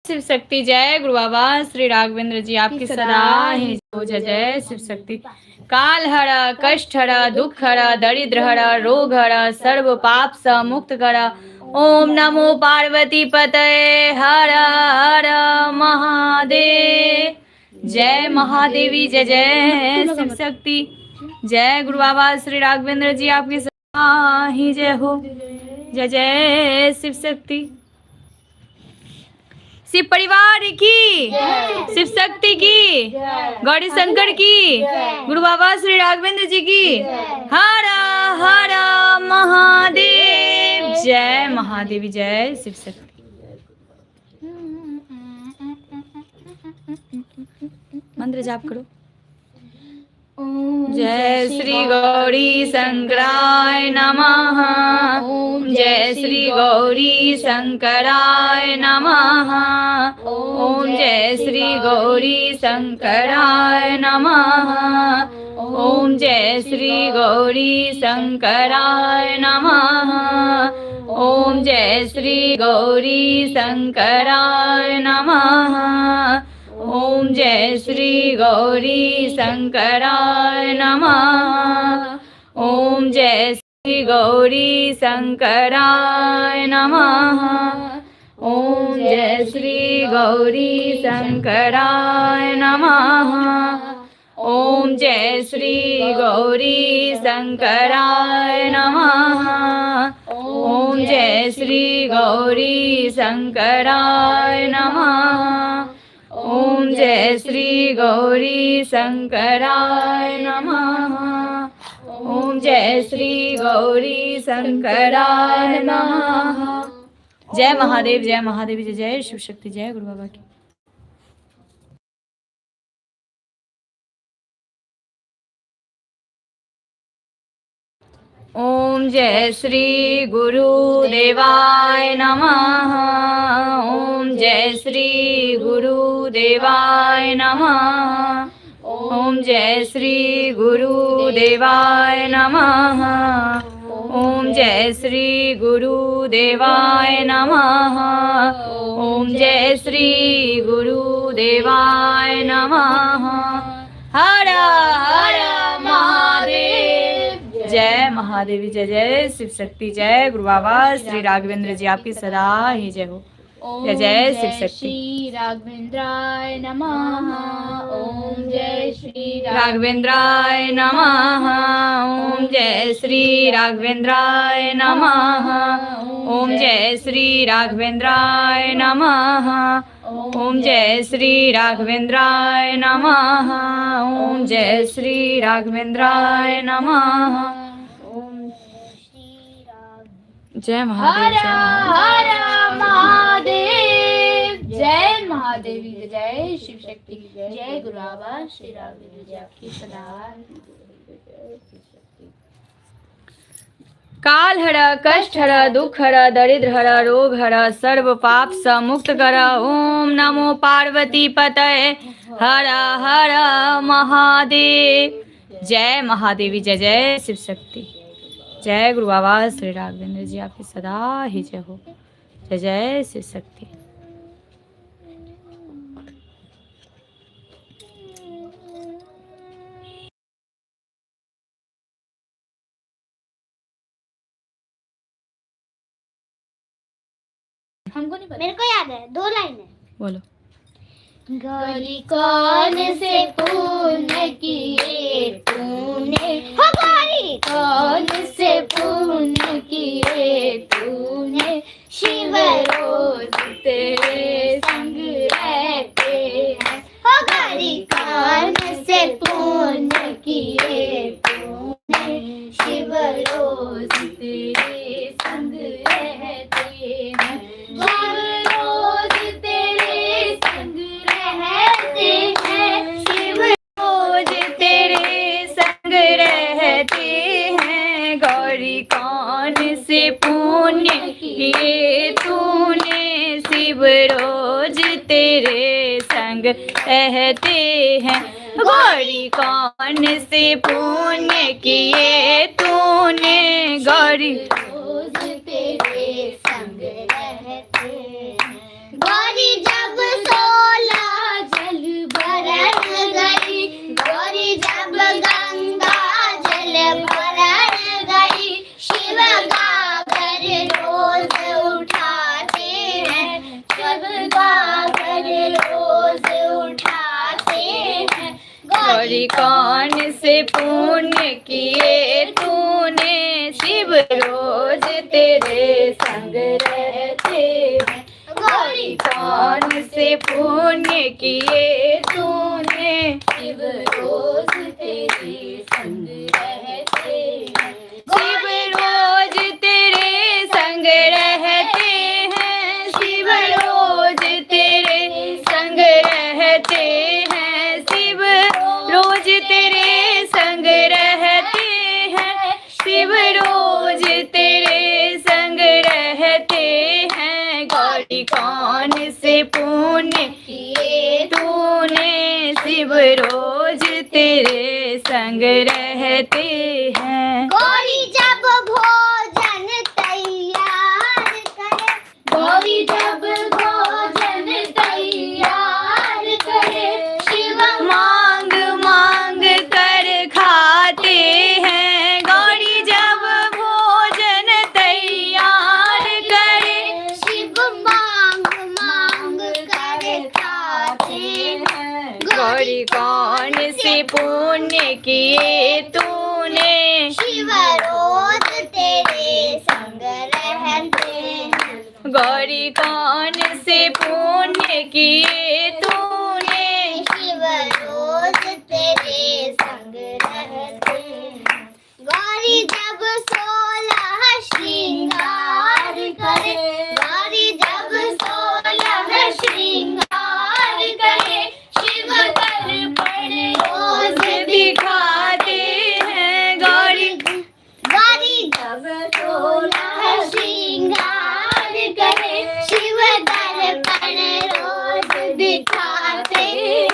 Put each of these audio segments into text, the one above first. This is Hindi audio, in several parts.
शिव शक्ति जय गुरु बाबा श्री राघवेंद्र जी आपकी सदा ही जय जय शिव शक्ति। काल हर कष्ट हर दुख हर दरिद्र हर रोग हर सर्व पाप स मुक्त कर। ओम नमो पार्वती पतये हर हर महादेव। जय महादेवी जय जय शिव शक्ति। जय गुरु बाबा श्री राघवेंद्र जी आपकी सदा ही जय हो। जय जय शिव शक्ति। शिव परिवार की, शिव शक्ति की, गौरी शंकर की, गुरु बाबा श्री राघवेंद्र जी की हर हर महादेव। जय महादेवी जय शिव शक्ति। मंत्र जाप करो। जय श्री गौरी शंकराय नमः। ओम जय श्री गौरी शंकराय नमः। ओम जय श्री गौरी शंकराय नमः। ओम जय श्री गौरी शंकराय नमः। ओम जय श्री गौरी शंकराय नमः। ओम जय श्री गौरी शंकराय नमः। ओम जय श्री गौरी शंकराय नमः। ओम जय श्री गौरी शंकराय नमः। ओम जय श्री गौरी शंकराय नमः। ओम जय श्री गौरी शंकराय नमः। ओम जय श्री गौरी शंकराय नमः। ओम जय श्री गौरी शंकराय नमः। जय महादेव जय महादेव जय जय शिव शक्ति। जय गुरु बाबा की। ओम जय श्री गुरुदेवाय नमः। ओम जय श्री गुरुदेवाय नमः। ओम जय श्री गुरुदेवाय नमः। ओम जय श्री गुरुदेवाय नमः। ओम जय श्री गुरुदेवाय नमः। हर हर महादेव। जय महादेवी जय जय शिव शक्ति। जय गुरु बाबा श्री राघवेंद्र जी आपकी सदा ही जय हो। जय जय शिव शक्ति। श्री राघवेंद्राय नमः। ओम जय श्री राघवेंद्राय नमः। ओम जय श्री राघवेंद्राय नमः। ओम जय श्री राघवेंद्राय नमः। ओम जय श्री राघवेंद्राय नमः। ओम जय श्री राघवेंद्राय नमः। जय महादेव हर महादेव। जय महादेवी जय शिव शक्ति। जय गुरु बाबा श्री राघवेंद्र जी आपकी सदा। काल हर कष्ट हर दुख हर दरिद्र हर रोग हर सर्व पाप स मुक्त कर। ओम नमो पार्वती पतये हर हर महादेव। जय महादेवी जय जय शिव शक्ति। जय गुरु बाबा श्री राघवेंद्र जी आपकी सदा ही जय हो। जय जय शिव शक्ति। हमको नहीं पता। मेरे को याद है, 2 लाइन है। बोलो। गौरी कौन से पुण्य किए तूने। हो गौरी कौन से पुण्य किए तूने। शिव रोज तेरे संग रहते हैं। हो गौरी कौन से पुण्य किए तूने। शिव रोज तेरे संग रहते हैं। शिव रोज तेरे संग रहते हैं। शिव रोज तेरे संग रहते हैं। गौरी कौन से पुण्य किए तूने। शिव रोज तेरे संग रहते हैं। गौरी कौन से पुण्य किए तूने। गौरी रोज तेरे संग रहते हैं। गौरी जब गौरी कौन से पुण्य किए तूने, शिव रोज तेरे संग रहते हैं। गौरी कौन से पुण्य किए तूने, शिव रोज तेरे संग रहते हैं। शिव रोज तेरे संग रहते हैं, शिव रोज तेरे संग रहते हैं, शिव रोज तेरे संग रहते हैं, शिव रोज तेरे संग रहते हैं। गौरी कौन से पुण्य किए तूने, शिव रोज तेरे संग रहते हैं। गौरी जब भोजन तैयार करे, गौरी जब भोजन तैयार करे, शिव मांग मांग कर खाते हैं। गौरी जब भोजन तैयार करे, शिव मांग मांग कर खाते हैं। गौरी कौन से पुण्य किए तूने, शिव रोज तेरे संग रहते हैं। गौरी कौन से पुण्य किए तूने, शिव रोज तेरे संग रहते हैं। गौरी जब 16 श्रृंगार करे, गौरी जब 16 श्रृंगार करे, शिव दर्पण रोज दिखाते हैं। गौरी गौरी जब 16 श्रृंगार करे, शिव दर्पण रोज दिखाते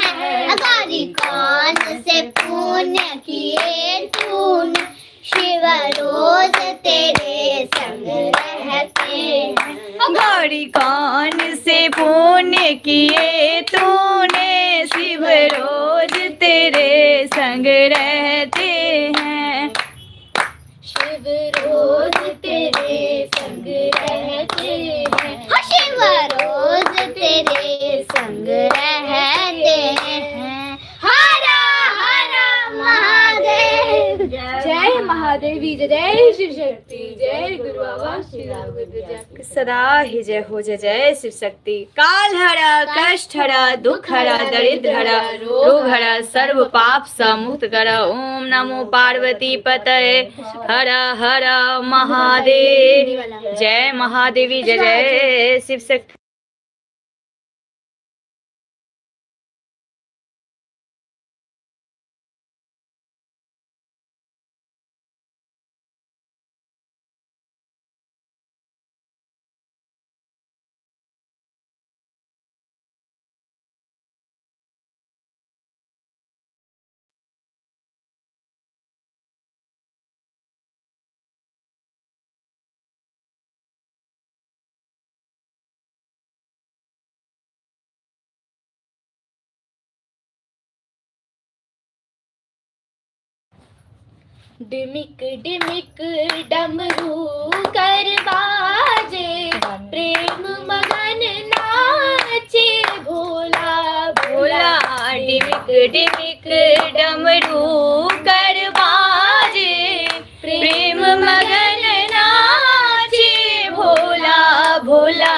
हैं। गौरी कौन से पुण्य किए तूने, शिव रोज तेरे संग रहते हैं। गौरी कौन से पुण्य किए तूने, शिव रोज तेरे संग रहते हैं। शिव रोज तेरे संग रहते हैं। शिव रोज तेरे संग रहते हैं। हरा हरा महादेव, जय महादेवी, जय शिव शक्ति, जय गुरु बाबा श्री राम गुरु। सदा ही जय हो, जय जय शिव शक्ति। काल हरा कष्ट हरा दुख हरा दरिद्र हरा रोग हरा सर्व पाप स मुक्त कर। ओम नमो पार्वती पतये हर हर महादेव। जय महादेवी, जय जय शिव शक्ति। डिमिक डिमिक डमरू कर बाजे, प्रेम मगन नाचे भोला भोला। डिमिक डिमिक डमरू कर बाजे, प्रेम मगन नाचे भोला भोला।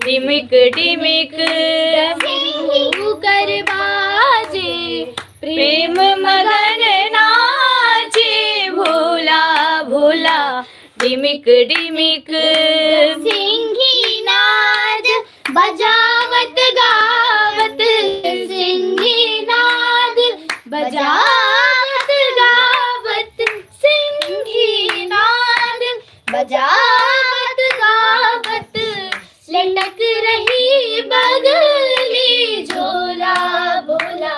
डिमिक डिमिक डमरू कर बाजे, प्रेम मगन नाचे भोला भोला। डिमिक डिमिक सिंही नाद बजावत गावत, सिंही नाद बजावत गावत, सिंही नाद बजावत गावत, लटक रही बगली झोला भोला,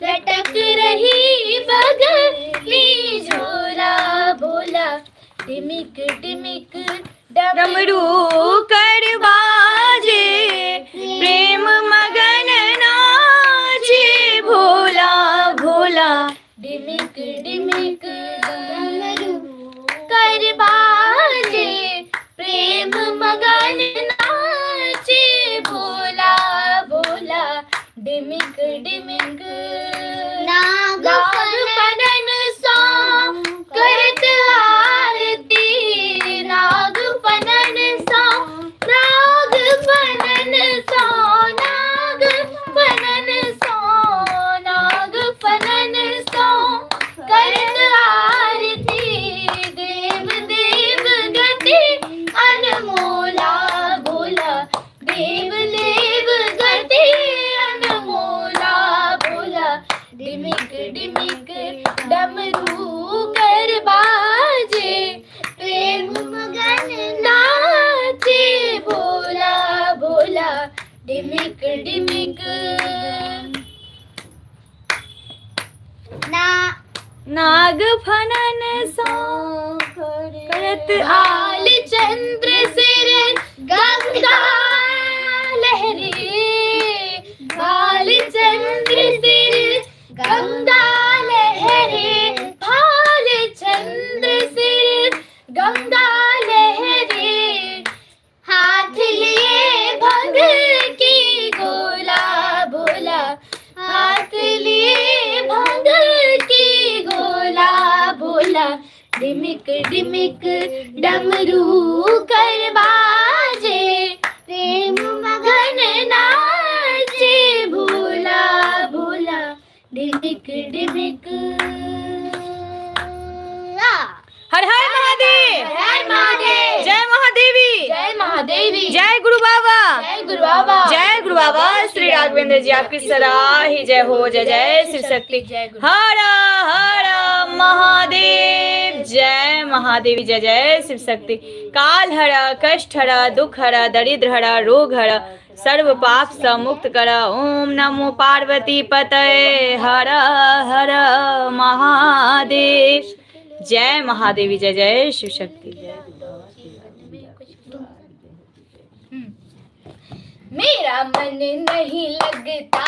लटक रही बगली झोला भोला। डिमिक डिमिक डमरू कर बाजे, प्रेम मगन नाचे भोला भोला। डिमिक डिमिक डमरू कर बाजे, प्रेम मगन नाचे भोला भोला। डिमिक डिमिक नाग डिमिक डिमिक ना नाग फनन सो करत आल चंद्र सिर गंगा लहरी भाल चंद्र सिर गंगा लहरी भाल चंद्र सिर गंगा लहरी हाथ लिए भंग की गोला बोला हाथ लिए भंग की गोला बोला डिमिक डिमिक डमरू कर बाजे प्रेम मगन नाचे भोला भोला डिमिक डिमिक हर हर महादेव, हर महादेव, जय महादेवी, जय महादेवी, जय गुरु बाबा, जय गुरु बाबा, जय गुरु बाबा श्री राघवेंद्र जी आपकी सराही जय हो। जय जय श्री शक्ति, जय गुरु हर हर महादेव, जय महादेवी, जय जय शिव शक्ति। काल हर कष्ट हर दुख हर दरिद्र हर रोग हर सर्व पाप से मुक्त कर। ओम नमो पार्वती पतये हर हर महादेव, जय महादेवी, जय जय शिव शक्ति। मेरा मन नहीं लगता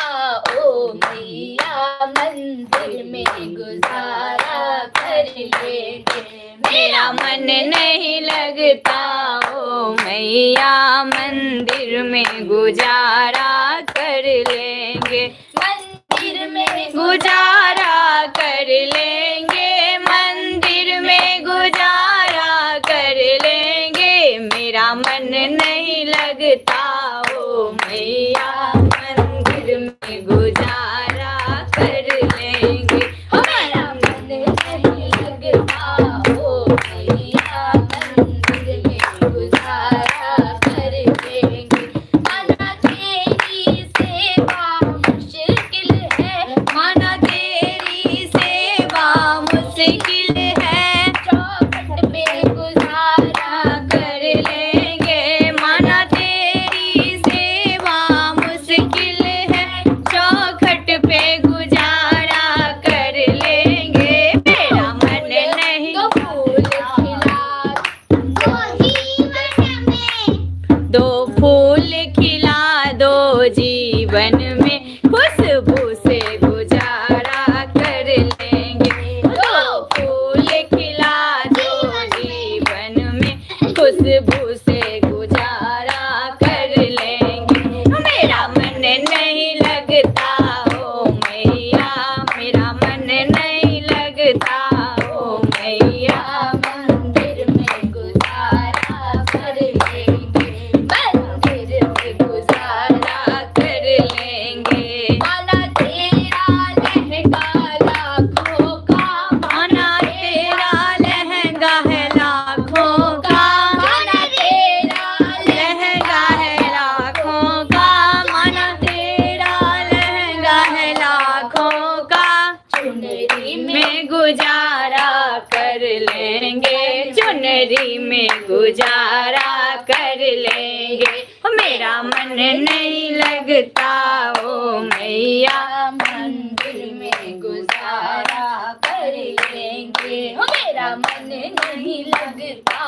ओ मैया मंदिर में गुजारा कर लेंगे। मेरा मन नहीं लगता ओ मैया मंदिर में गुजारा कर लेंगे। मंदिर में गुजारा कर लेंगे, मंदिर में गुजारा कर लेंगे। मेरा मन नहीं लगता ओ मैया मंदिर में गुजारा कर लेंगे। हमारा मन नहीं लगता ओ मैया मंदिर में गुजारा कर लेंगे। माना तेरी सेवा मुश्किल है, माना तेरी सेवा मुश्किल है, चौखट पे गुजारा कर लेंगे। माना तेरी सेवा मुश्किल है, चौखट पे गुजारा कर लेंगे। मेरा मन नहीं तो फूल खिला दो जीवन में, दो फूल खिला दो जीवन में, खुशबू से गुजारा कर लेंगे। दो फूल खिला दो जीवन में, खुशबू से गुजारा कर लेंगे। मेरा मन नहीं लगता ओ मैया, मेरा मन नहीं लगता ओ मैया मंदिर में गुजारा कर लेंगे। मंदिर में गुजारा कर लेंगे। माना तेरा लहंगा लाखों का, माना तेरा लहंगा है लाखों का, माना तेरा लहंगा है लाखों का, माना तेरा लहंगा है लाखों का। चुनरी में गुजारा कर लेंगे, चुनरी में गुजारा कर लेंगे। मेरा मन नहीं लगता ओ मैया मंदिर में गुजारा कर लेंगे। मेरा मन नहीं लगता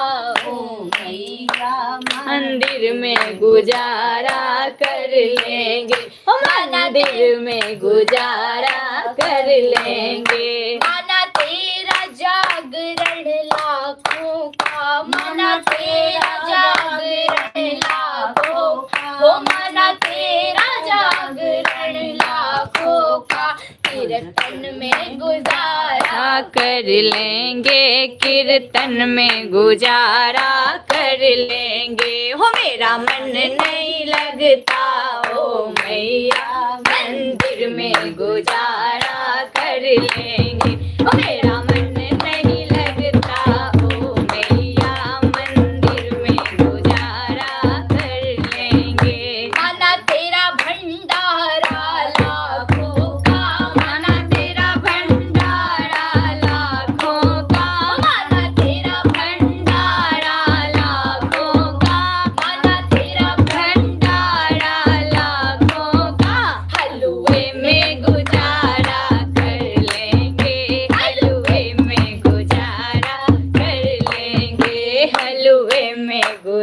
ओ मैया मंदिर में गुजारा कर लेंगे। मंदिर में गुजारा कर लेंगे। माना तेरा जागरण लाखों का, माना तेरा जागरण लाखों का, हो माना तेरा जागरण लाखों का। कीर्तन में गुजारा कर लेंगे, कीर्तन में गुजारा कर लेंगे। हो मेरा मन नहीं लगता ओ मैया मंदिर में गुजारा कर लेंगे। हो मेरा मन नहीं लगता ओ मैया मंदिर में गुजारा कर लेंगे। माना तेरा भंडारा लाखों का, माना तेरा भंडारा लाखों का, माना तेरा भंडारा लाखों का, माना तेरा भंडारा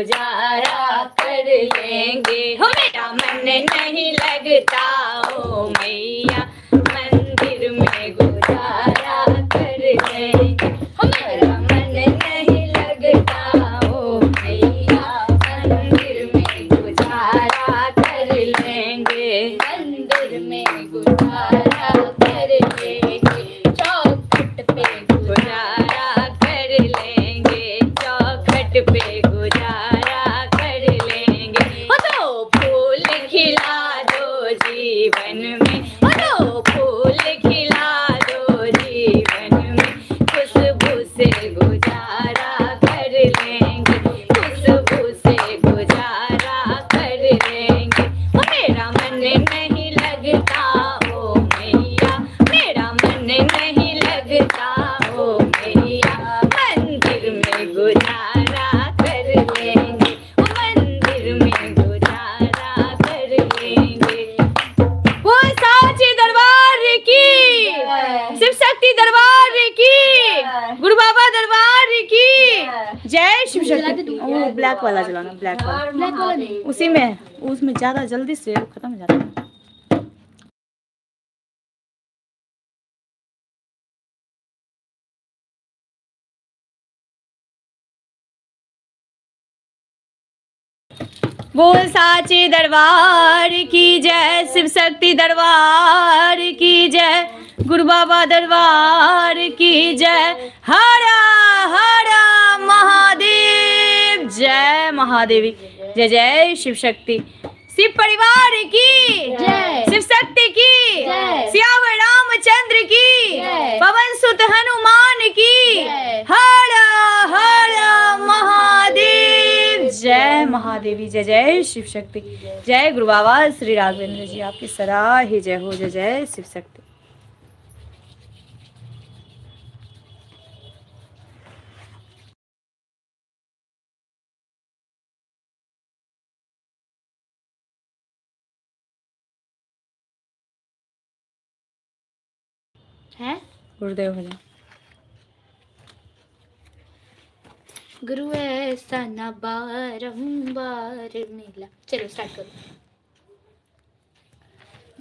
गुजारा कर लेंगे। हो मेरा मन नहीं लगता ओ मैया, मंदिर में गुजारा कर लेंगे। हो मेरा मन नहीं लगता ओ मैया, मंदिर में गुजारा कर लेंगे। मंदिर में गुजारा कर लेंगे, चौखट पे गुजारा कर लेंगे, चौखट पे गुजारा कर लेंगे। हो तो फूल खिला दो जीवन में, हो तो फूल खिला दो जीवन में, खुशबू से गुजारा कर लेंगे, खुशबू से गुजारा कर लेंगे। हो मेरा मन नहीं लगता ओ मैया, मेरा मन नहीं लगता ओ मैया, मंदिर में गुजारा कर लेंगे, मंदिर में गुजारा कर लेंगे। वो साचे दरबार की, शिव शक्ति दरबार की, गुरु बाबा दरबार की जय। शिव शक्ति। वो ब्लैक वाला जलाना, ब्लैक वाला, ब्लैक वाला नहीं, उसी में, उसमें ज्यादा जल्दी से खत्म हो जाता है। बोल साचे दरबार की जय, शिव शक्ति दरबार की जय, गुरु बाबा दरबार की जय। हरा हरा महादेव, जय महादेवी, जय जय शिव शक्ति। शिव परिवार की जय, शिव शक्ति की जय, सियावर रामचंद्र की जय, पवन सुत हनुमान की जय। हर हर महादेव, जय महादेवी, जय जय शिव शक्ति। जय गुरु बाबा श्री राघवेंद्र जी, आपकी सदा ही जय हो। जय जय शिव शक्ति। हैं गुरुदेव भजन। गुरु ऐसा न बारंबार मिला। चलो स्टार्ट करो।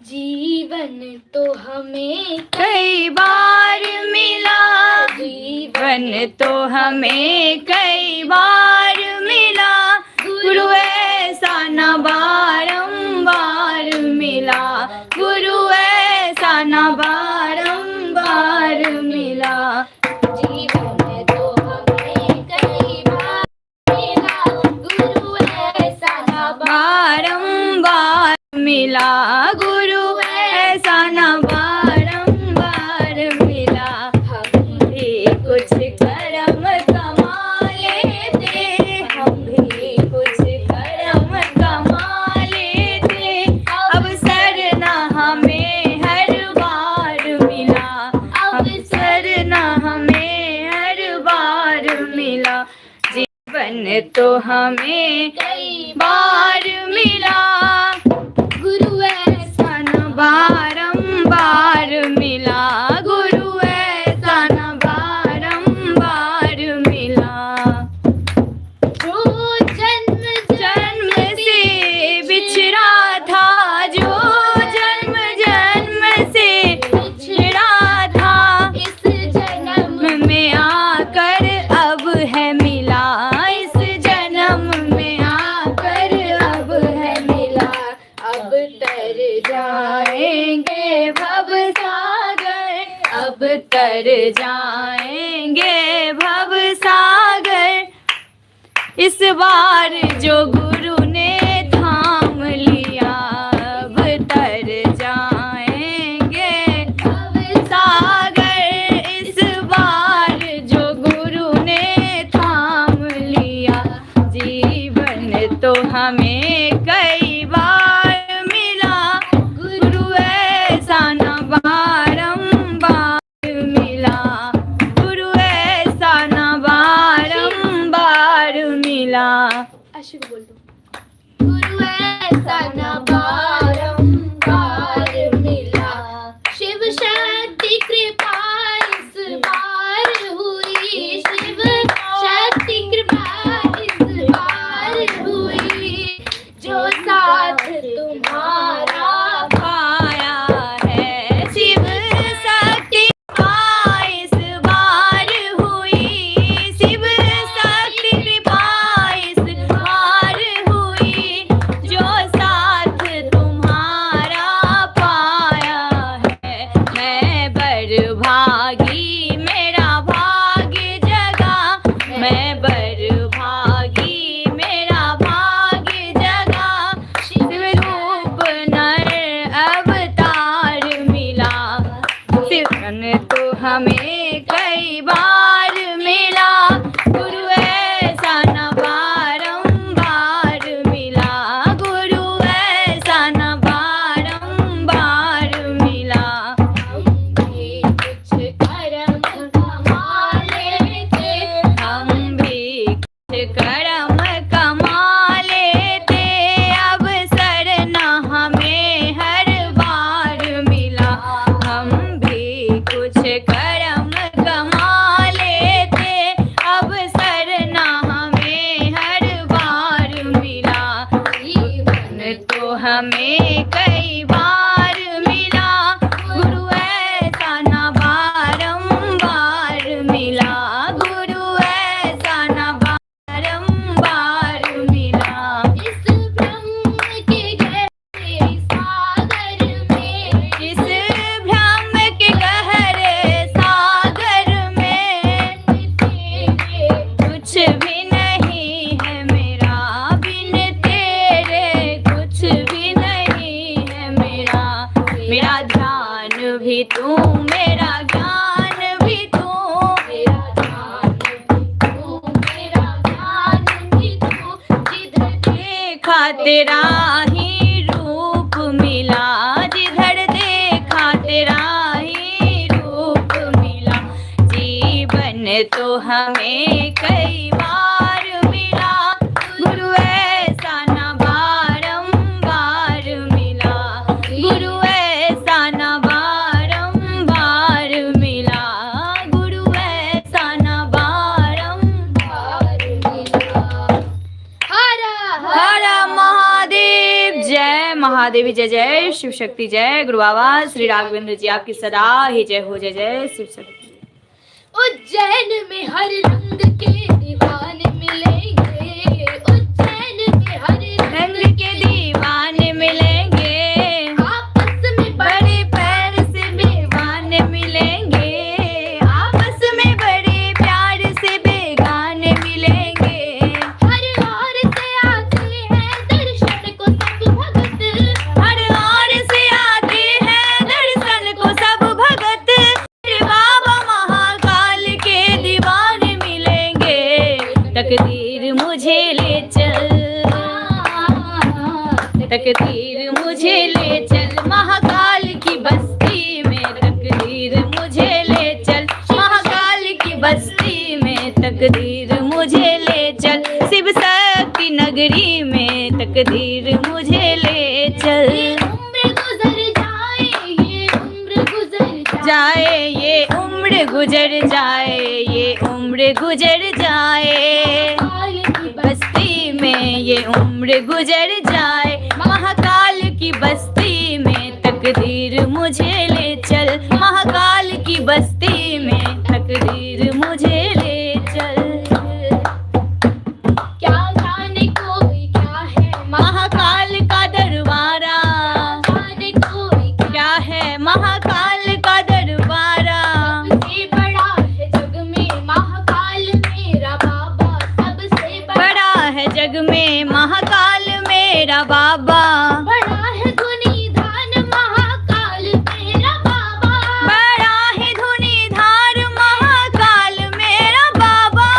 जीवन तो हमें कई बार मिला, जीवन जीवन तो हमें कई बार मिला, गुरु ऐसा न बारंबार मिला, गुरु ऐसा न बारंबार मिला। जीवन तो हमें कई बार मिला, गुरु ऐसा न बारंबार मिला, गुरु ऐसा न बारंबार मिला। हम भी कुछ कर्म कमा लेते, हम भी कुछ कर्म कमा लेते, अवसर न हमें हर बार मिला, अवसर न हमें हर बार मिला। जीवन तो हमें कई बार मिला, गुरु ऐसा न बारंबार मिला, गुरु ऐसा न बारंबार मिला। जो जन्म जन्म से बिछड़ा था, जो जन्म जन्म से बिछड़ा था, इस जन्म में आकर अब है मिला, इस जन्म में आकर अब है मिला। अब तर जाएंगे भव सागर, अब तर जाएंगे भव सागर, इस बार जो गुरु ने थाम लिया, अब तर जाएंगे भव सागर, इस बार जो गुरु ने थाम लिया। जीवन तो हमें कई बार मिला, गुरु ऐसा न बारंबार मिला, गुरु ऐसा न बारंबार मिला। अशी बोल दो। गुरु ऐसा न बारंबार मिला, शिव शक्ति कृपा इस बार हुई, शिव शक्ति कृपा इस बार हमें कई बार मिला, गुरु ऐसा ना बारंबार मिला, गुरु ऐसा ना बारंबार मिला। इस ब्रह्म के गहरे सागर में, इस भ्रम के गहरे सागर में कुछ भी नहीं है मेरा, बिन तेरे कुछ भी नहीं है मेरा। मेरा ध्यान भी तू, मेरा ज्ञान भी तू, मेरा ध्यान भी तू, मेरा ध्यान भी तू, जिधर देखा तेरा ही रूप मिला, जिधर देखा तेरा ही रूप मिला। जीवन तो हमें कई बार मिला, गुरु ऐसा ना बारंबार मिला, गुरु ऐसा ना बारंबार मिला, गुरु ऐसा ना बारंबार मिला। हर हर महादेव। जय महादेवी, जय जय शिव शक्ति, जय गुरु बाबा श्री राघवेंद्र जी आपकी सदा ही जय हो। जय जय शिव शक्ति। उज्जैन में हर रंग के दीवाने मिलेंगे, उज्जैन में हर रंग के दीवाने मिलेंगे, आपस में बड़े पैर से बेगाने मिलेंगे, आपस में बड़े प्यार से बेगाने मिलेंगे। हर ओर से आते हैं दर्शन को सब भगत, हर ओर से आते हैं दर्शन को सब भगत, मेरे बाबा महाकाल के दीवाने मिलेंगे। तकदीर मुझे ले चल, तकदीर मुझे ले चल महाकाल की बस्ती में, तकदीर मुझे ले चल महाकाल की बस्ती में, तकदीर मुझे ले चल शिव शक्ति नगरी में, तकदीर मुझे ले चल। ये उम्र गुजर जाए, ये उम्र गुजर जाए ये उम्र गुजर जाए, ये उम्र गुजर जाए, काल की बस्ती में ये उम्र गुजर जाए, महाकाल की बस्ती में तकदीर मुझे ले चल, महाकाल की बस्ती में तकदीर मुझे ले चल। क्या जाने कोई क्या है महाकाल का दरबारा, जाने कोई क्या है महाकाल का दरबारा, सबसे बड़ा है जग में महाकाल मेरा बाबा, सबसे बड़ा है जग में महाकाल मेरा बाबा, बड़ा है धुनी धान महाकाल मेरा बाबा, बड़ा है धुनी धार महाकाल मेरा बाबा,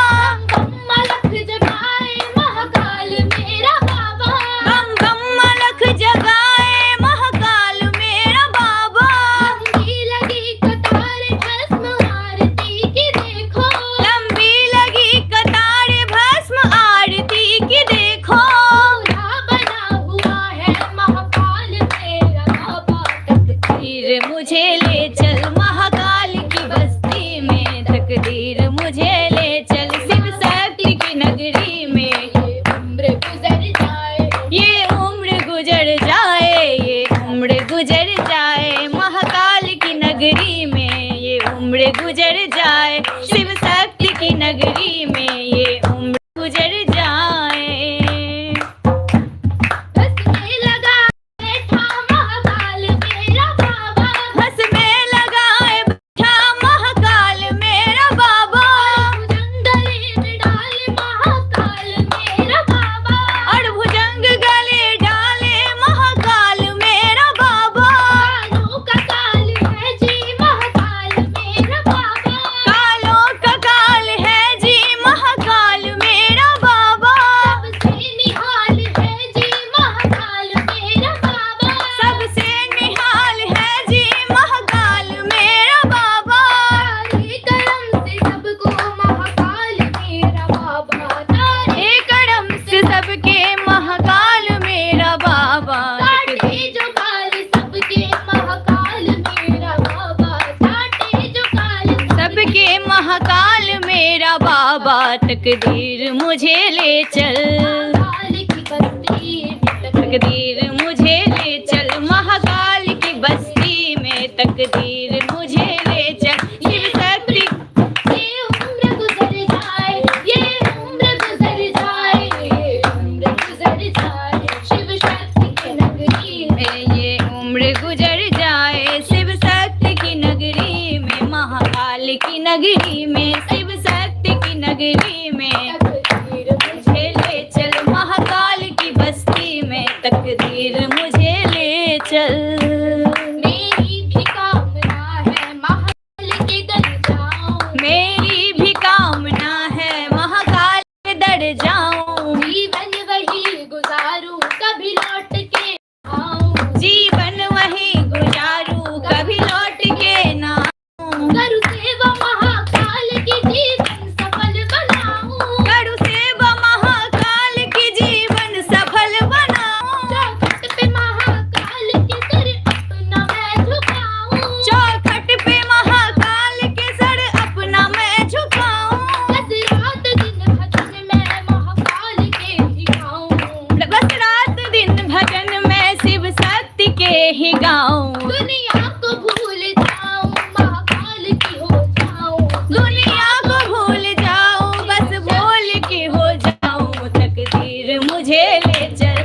बम मलक जगाए महाकाल मेरा बाबा, बम बम मलक जगाए महाकाल मेरा बाबा। लंबी लगी कतार भस्म आरती की देखो, लंबी लगी कतार भस्म आरती की देखो, पूरा बना हुआ है महाकाल मेरा बाबा, तकदीर मुझे ले चल महाकाल की बस्ती में, तकदीर मुझे ले चल शिव शक्ति की नगरी में। ये उम्र गुजर जाए, ये उम्र गुजर जाए, ये उम्र गुजर जाए, महाकाल की नगरी में ये उम्र गुजर जाए, शिव शक्ति की नगरी में ये उम्र गुजर जाए। बस में लगा बैठा महाकाल मेरा बाबा, बस में लगाए बैठा महाकाल मेरा बाबा, जंगले में डाले महाकाल मेरा बाबा, और भुजंग गले डाले महाकाल मेरा बाबा, कालों का काल है जी महाकाल मेरा बाबा, कालों का काल है जी महाकाल मेरा बाबा, सबसे निहाल है जी महाकाल मेरा बाबा, सबसे निहाल है जी महाकाल मेरा बाबा, तारे करम से सबको महाकाल मेरा बाबा, तारे एक कदम से सबके महाकाल मेरा बाबा, काटे जो काल सबके महाकाल मेरा बाबा, काटे जो काल सबके महाकाल मेरा बाबा, तकदीर मुझे ले चल, काल की बस्ती में तकदीर मुझे नगरी में, शिव शक्ति की नगरी में, मुझे ले चल महाकाल की बस्ती में, तकदीर मुझे ले चल। मेरी भी कामना है महाकाल के दर जाऊं, मेरी भी कामना है महाकाल के दर जाऊं, जीवन वही गुजारूं कभी लौट के आऊं, जीवन वही गुजारूं कभी लौट के ना आऊं। करूं सेवा महाकाल की जीवन सफल बनाऊं, करूं सेवा महाकाल की जीवन सफल बनाऊं, चौखट पे महाकाल के सर अपना मैं झुकाऊं, चौखट पे महाकाल के सर अपना मैं झुकाऊं, बस रात दिन भजन में महाकाल के ही गाऊं, बस रात दिन भजन में शिव शक्ति के ही गाऊं, दुनिया को भूल जाऊं महाकाल की हो जाऊं, दुनिया को भूल जाऊं बस भूल के हो जाऊं, तकदीर मुझे ले चल,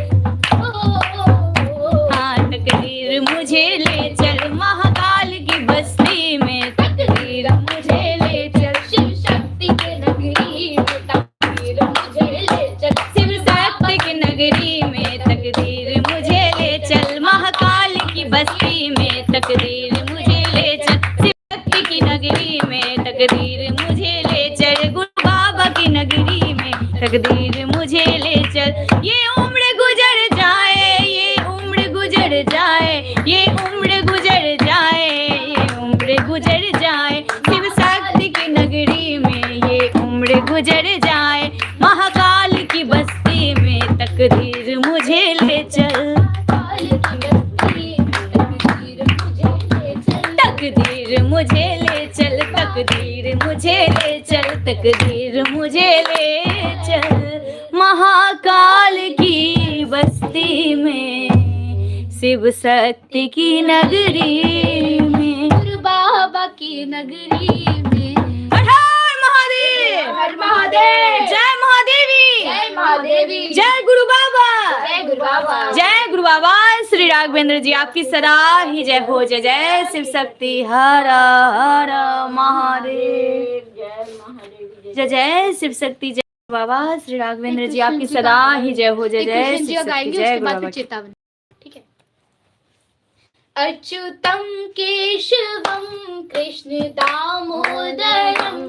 हाँ तकदीर मुझे ले चल महाकाल की बस्ती में, तकदीर मुझे ले चल, शिव शक्ति के नगरी में तकदीर मुझे ले चल, शिव शक्ति की नगरी में, तकदीर मुझे ले चल महाकाल की बस्ती में, तकदीर मुझे ले चल, शिव शक्ति की नगरी में, तकदीर मुझे ले चल, गुरु बाबा की नगरी में, तकदीर मुझे ले चल। ये उम्र गुजर जाए, ये उम्र गुजर जाए, ये उम्र गुजर जाए, ये उम्र गुजर जाए, शिव शक्ति की नगरी में ये उम्र गुजर जाए, महाकाल की बस्ती में, तकदीर मुझे ले चल, तकदीर मुझे ले चल, तकदीर मुझे ले चल, तकदीर मुझे ले चल, महाकाल की बस्ती में, शिव शक्ति की नगरी में, गुरु बाबा की नगरी में, हर हर महादेव, हर महादेव, जय महादेवी, जय महादेवी, जय गुरु बाबा, जय गुरु बाबा, जय गुरु बाबा श्री राघवेंद्र जी, आपकी सदा ही जय हो। जय जय शिव शक्ति, हर हर महादेव, जय जय शिव शक्ति, जय बाबा श्री राघवेंद्र जी, आपकी सदा ही जय हो। जय जय कृष्ण जी शिव शक्ति, गाएंगे, जय उसके गुरु बाद बाबा फिर चेतावनी, ठीक है। अच्युतम केशवम कृष्ण दामोदरम,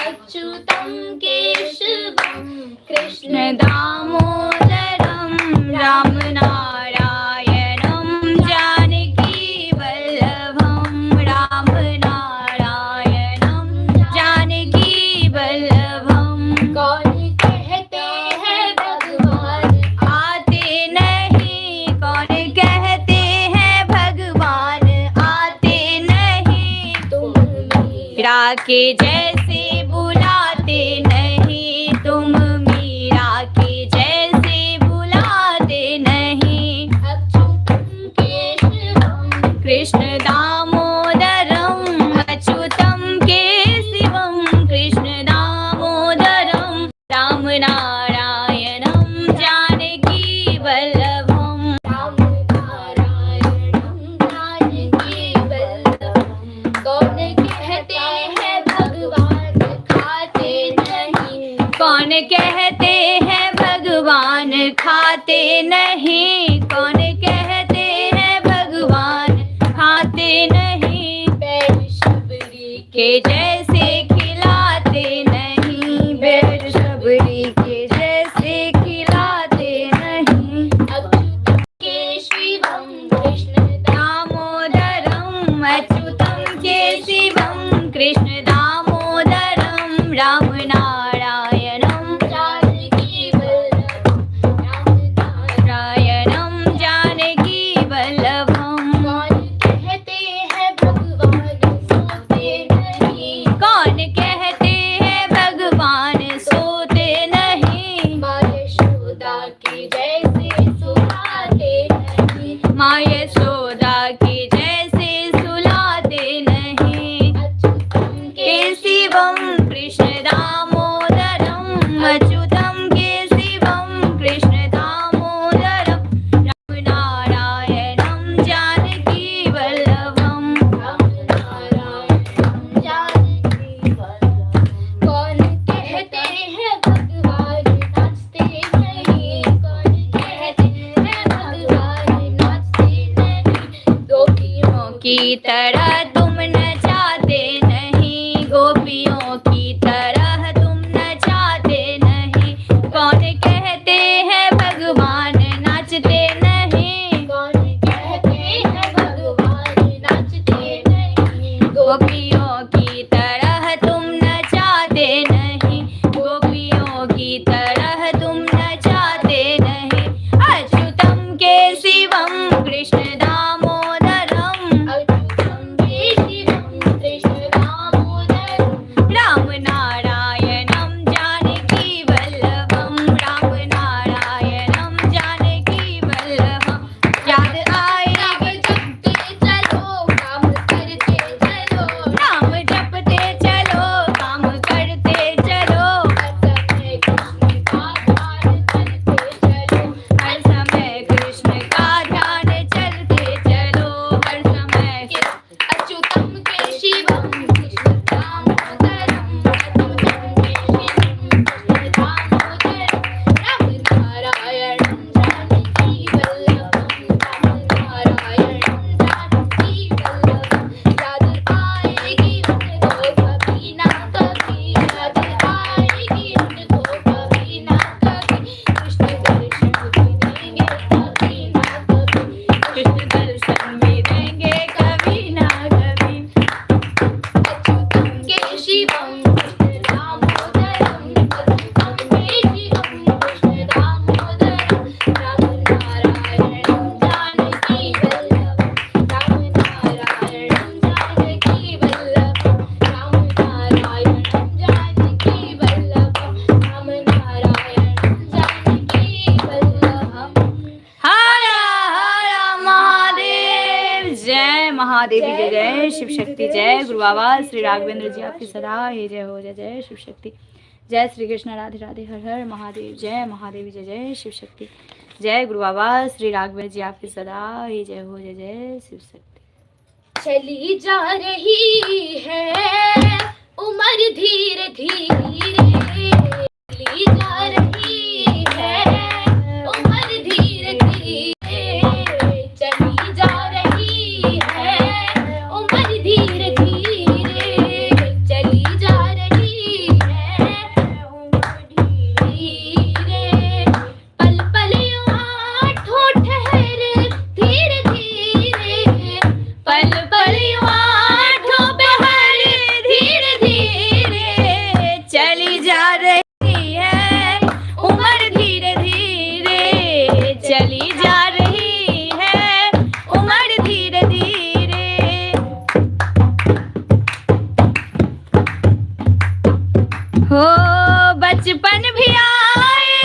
अच्युतम केशवम कृष्ण दामोदरम, राम नारायणम जानकी वल्लभम, राम नारायणम जानकी वल्लभम, कौन कहते हैं भगवान आते नहीं, कौन कहते हैं भगवान आते नहीं, तुम मीरा के जैसे बुलाते नहीं, तुम मीरा के जैसे बुलाते नहीं, अच्युतम केशवम कृष्ण दामोदरम, अच्युतम केशवम कृष्ण दामोदरम, राम नारायणम जानकी वल्लभम, राम नारायणम जानकी वल्लभम, कौन कहते हैं भगवान खाते नहीं, कौन कहते हैं भगवान खाते नहीं, कौन कहते हैं भगवान खाते नहीं, बैल शबरी के जैसे खिलाते नहीं, बैल शबरी के जैसे खिलाते नहीं, अच्युतम केशवम कृष्ण दामोदरम, अच्युतम केशवम कृष्ण दामोदरम, राम नारायणम जानकी वल्लभम, राम नारायणम जानकी वल्लभम, कौन कहते हैं भगवान सोते नहीं, कौन कहते हैं भगवान सोते नहीं, माँ यशोदा की जैसे सुलाते नहीं, माँ यशोदा की जैसे सुलाते नहीं, अच्युतम केशवम कृष्ण दामोदरम, अच्युतम केशवम कृष्ण दामोदरम, राम नारायणम जानकी वल्लभम, राम नारायणम जानकी वल्लभम, की तरह तुम नचाते नहीं, गोपियों की तरह तुम नचाते नहीं। कौन कहते हैं भगवान नाचते नहीं, कौन कहते हैं भगवान नाचते नहीं। गोपियों की तरह तुम नचाते नहीं, गोपियों की तरह तुम नचाते नहीं। अच्युतम केशवम कृष्ण दामोदरम, अच्युतम केशवम कृष्ण दामोदरम, राम नारायणम जानकी वल्लभम, राम नारायणम जानकी वल्लभम। याद आएगी जपते चलो काम करते चलो, नाम जपते चलो काम करते चलो, हर समय कृष्ण का ध्यान चलते चलो, हर समय कृष्ण का ध्यान चलते चलो, हर समय अच्युतम केशवम कृष्ण दामोदरम, अच्युतम केशवम कृष्ण दामोदरम, राम नारायणं जानकी वल्लभं, राम नारायणं जानकी वल्लभं। याद आएगी उनको कभी ना कभी, याद आएगी उनको कभी ना कभी, कृष्ण दर्शन भी देंगे कभी ना कभी, कृष्ण दर्शन भी देंगे कभी ना कभी। अच्युतम केशवम कृष्ण दामोदरम, अच्युतम केशवम कृष्ण दामोदरम, राम नारायणं जानकी वल्लभं, राम नारायणं जानकी वल्लभं, राम नारायणं जानकी वल्लभं, राम नारायणं जानकी वल्लभं। हर हर महादेव। जय महादेव जय जय शिव शक्ति, जय गुरु बाबा श्री राघवेंद्र जी आपकी सदा ही जय हो। जय जय शिव शक्ति, जय श्री कृष्ण राधे राधे, हर हर महादेव। जय महादेव जय जय शिव शक्ति, जय गुरु बाबा श्री राघवेंद्र जी आपकी सदा ही जय हो। जय जय शिव शक्ति। चली जा रही है उम्र धीरे धीरे, चली जा रही है उम्र धीरे धीरे, चली जा रही है उम्र धीरे धीरे, चली जा रही है उम्र धीरे, पल पल यूं ठोठ ठहरे धीरे धीरे, पल पल आँखों पे हर धीरे धीरे, चली जा रही है उम्र धीरे धीरे, चली जा रही है उम्र धीरे धीरे। हो बचपन भी आए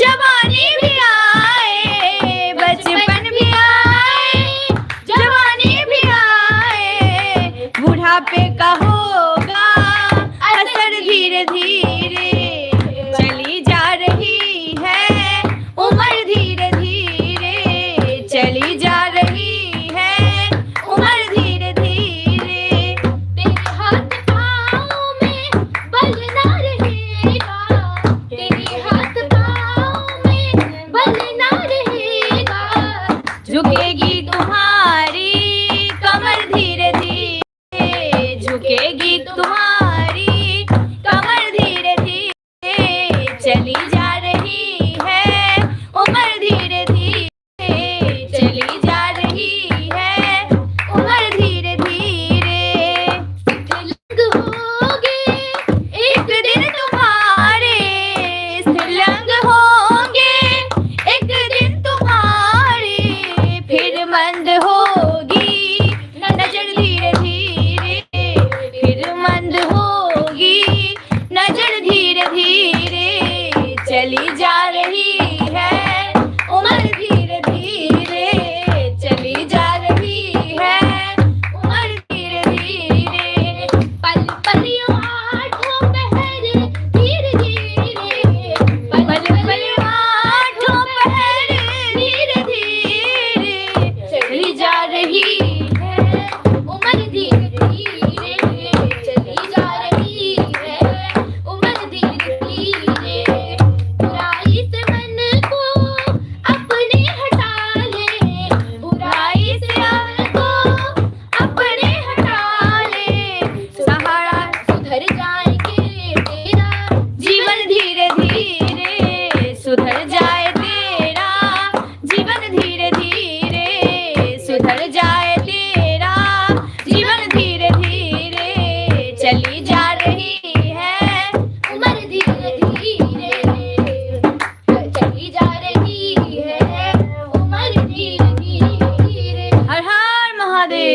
जवानी भी आए, बचपन भी आए जवानी भी आए, बुढ़ापे का होगा असर धीरे धीरे, चली जा रही है उम्र धीरे धीरे, चली जा रही है उम्र धीरे धीरे। तेरे हाथ पाँव में बल ना रहेगा, तेरे हाथ पाँव में बल ना रहेगा, झुकेगी तुम्हारी कमर धीरे धीरे, झुकेगी तुम्हारी कमर धीरे धीरे, चली जा रही है उम्र धीरे धीरे, चली जा रही है उम्र धीरे धीरे। तिलक होगे एक दिन तुम्हारे स्त्रीलिंग होंगे, एक दिन तुम्हारे फिर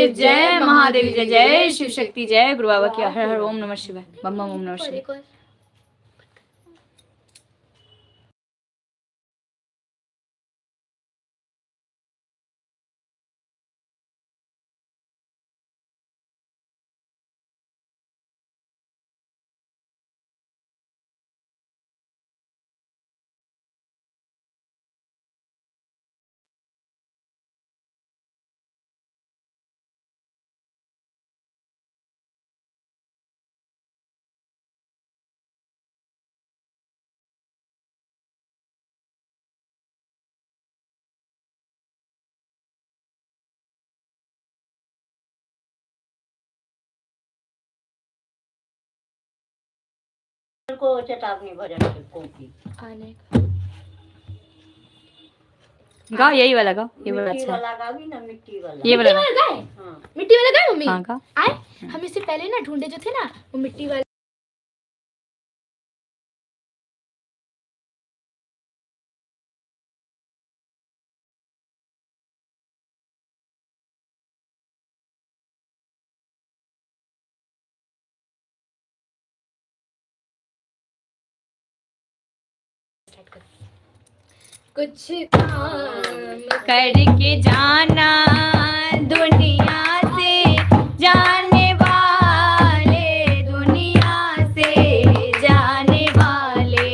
महादेव जय महादेव जय जय शिव शक्ति जय गुरु बाबा की हर हर ओम नमः शिवाय बम बम ओम नमः शिवाय। को चेतावनी भजन की कॉपी आने गा यही वाला गा ये वाला मिट्टी अच्छा है। वाला गा भी ना मिट्टी वाला ये वाला गा। गाए हाँ मिट्टी वाला गाए मम्मी हाँ गा। आए हम इससे पहले ना ढूंढे जो थे ना वो मिट्टी वाले कुछ काम करके जाना दुनिया से जाने वाले दुनिया से जाने वाले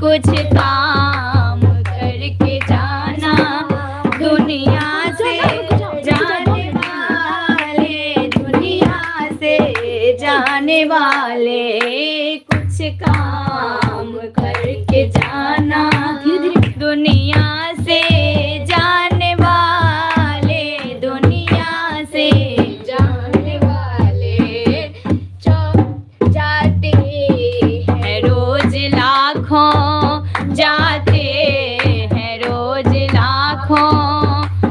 कुछ काम करके जाना दुनिया से जाने वाले दुनिया से जाने वाले कुछ काम करके जाना दुनिया से जाने वाले दुनिया से जाने वाले जाते हैं रोज लाखों जाते हैं रोज लाखों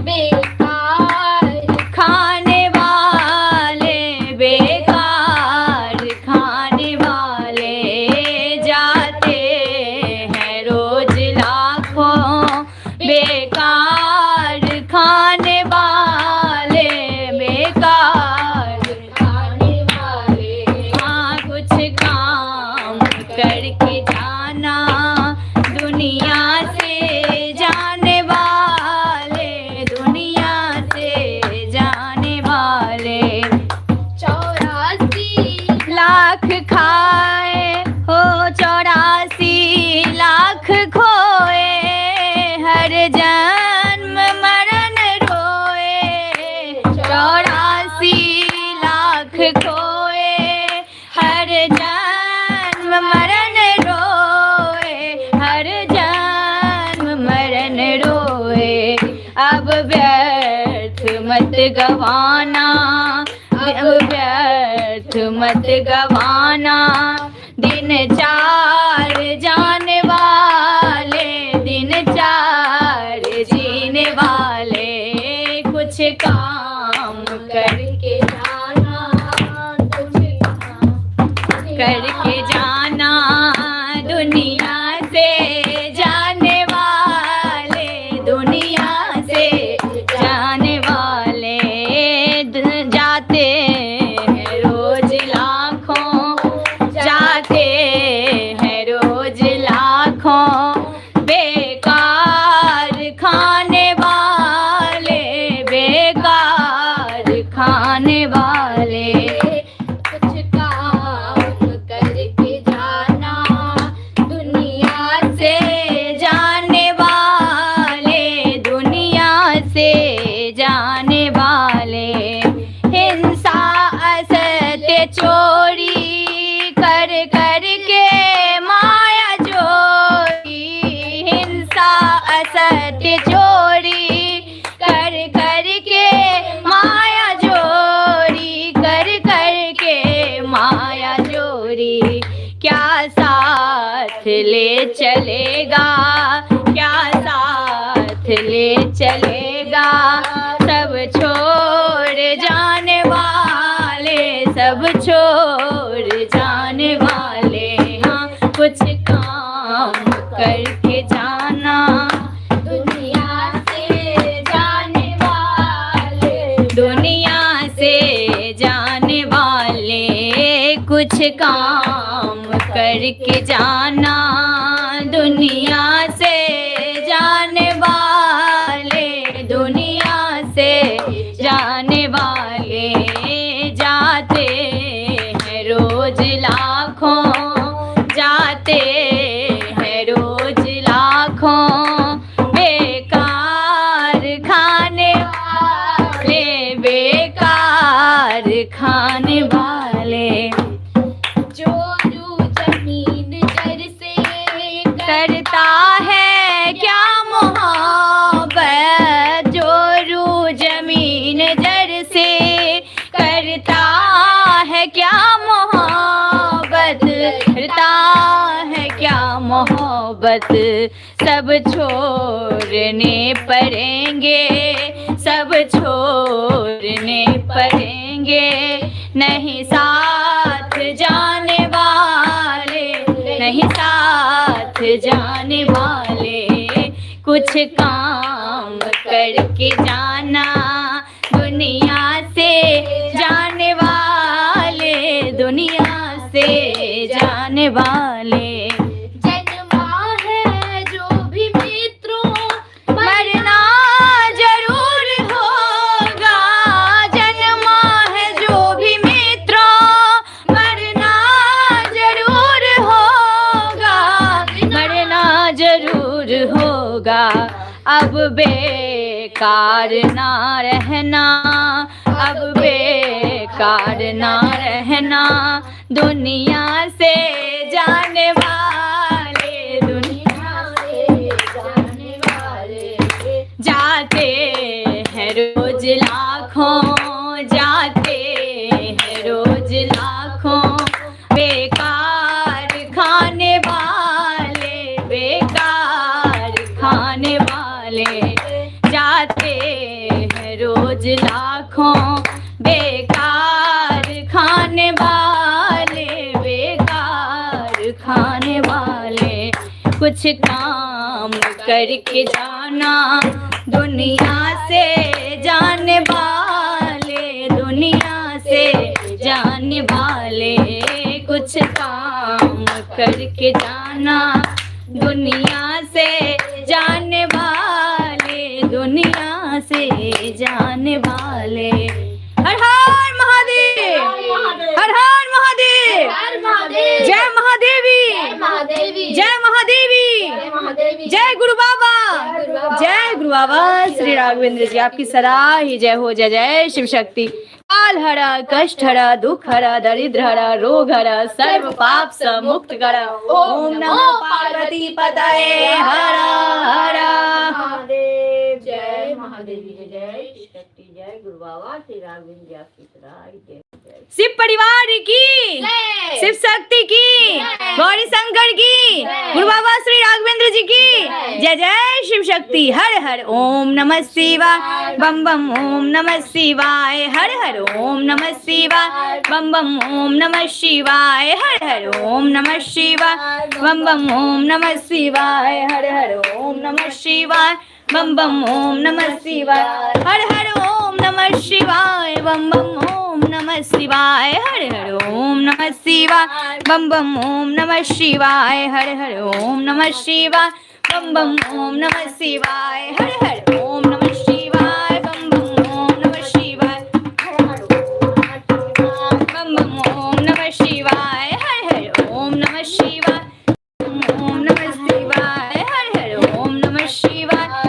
बेकार खाने वाले बेकार खाने वाले जाते हैं रोज लाखों बेकार खाने वाले बेकार खाने वाले हाँ कुछ काम करके जाना दुनिया से जाने वाले दुनिया से जाने वाले 84 लाख खाए हो 84 लाख खोए हर जन्म मरण रोए 84 लाख खोए हर जन्म मरण रोए हर जन्म मरण रोए अब व्यर्थ मत गवाना अब व्यर्थ मत गवाना दिन चार जाने वाले दिन चार जीने वाले कुछ काम करके जाना कुछ काम करके जाना दुनिया से जाने वाले दुनिया से जाने वाले जाते हैं रोज लाखों जाते हैं रोज लाखों बेकार खाने वाले बेकार खाने वाले कुछ काम करके जाना दुनिया से जाने वाले दुनिया से जाने वाले हिंसा असत्य चोरी कर कर के माया चोरी हिंसा असत्य चोरी कर कर के माया चोरी कर कर के माया चोरी क्या साथ ले चलेगा क्या साथ ले चलेगा सब छोड़ जाने वाले सब छोड़ जाने वाले हाँ कुछ काम करके जाना दुनिया से जाने वाले दुनिया कुछ काम करके जाना, दुनिया से जाने वाले, दुनिया से जाने वाले जाते हैं रोज लाखों, जाते हैं रोज लाखों, बेकार खाने वाले, बेकार खाने वाले। जोरू जमीन जर से करता है क्या मोहब्बत, जोरू जमीन जर से करता है क्या मोहब्बत, करता है क्या मोहब्बत। सब छोड़ने पड़ेंगे, सब छोड़ने पड़ेंगे, नहीं साथ जाने वाले, नहीं साथ जाने वाले। कुछ काम करके जाना, दुनिया से जाने वाले, दुनिया से जाने वाले। जन्मा है जो भी मित्रों, मरना जरूर होगा, जन्मा है जो भी मित्रों, मरना जरूर होगा, मरना जरूर होगा। अब बेकार ना रहना, अब बेकार ना रहना, दुनिया से जाने वाले, दुनिया से जाने वाले जाते हैं रोज लाखों, जाते हैं रोज लाखों, बेकार खाने वाले, बेकार खाने वाले जाते हैं रोज लाखों, बेकार खाने वाले, बेकार खाने वाले। कुछ काम करके जाना, दुनिया से जाने वाले, दुनिया से जाने वाले। कुछ काम करके जाना, दुनिया से जाने वाले, दुनिया से जाने वाले। हर हर महादेव, हर हर महादेव, हर महादेव, जय महादेवी, जय महादेवी, जय महादेवी, जय महादेवी, जय गुरु बाबा, जय गुरु बाबा श्री राघवेंद्र जी आपकी सदा ही जय हो। जय जय शिव शक्ति। काल हरा, कष्ट हरा, दुख हरा, दरिद्र हरा, रोग हरा, सर्व पाप से मुक्त करा। ओम नमो पार्वती पतये हरा हरा। महादेव जय महादेवी जय जय शक्ति जय गुरु बाबा श्री राघवेंद्र जी आपकी सदा ही जय जय। शिव परिवार की, जय। शिव शक्ति की, जय। गौरी शंकर की, जय। गुरु बाबा श्री राघवेंद्र जी की जय। जय जय शिव शक्ति। हर हर ओम नमः शिवाय, बम बम ओम नमः शिवाय, हर हर ओम नमः शिवाय, बम बम ओम नमः शिवाय, हर हर ओम नमः शिवाय, बम बम ओम नमः शिवाय, हर हर ओम नमः शिवाय, बम बम ओम नमः शिवाय, हर हर ओम नमः शिवाय, बम बम ओम नमः शिवाय, हर हर ओम नमः शिवाय, बम बम ओम नमः शिवाय, हर हर ओम नमः शिवाय, बम बम ओम नमः शिवाय, हर हर ओम नमः शिवाय, बम बम ओम नमः शिवाय, बम बम ओम नमः शिवाय, हर हर ओम नमः शिवाय,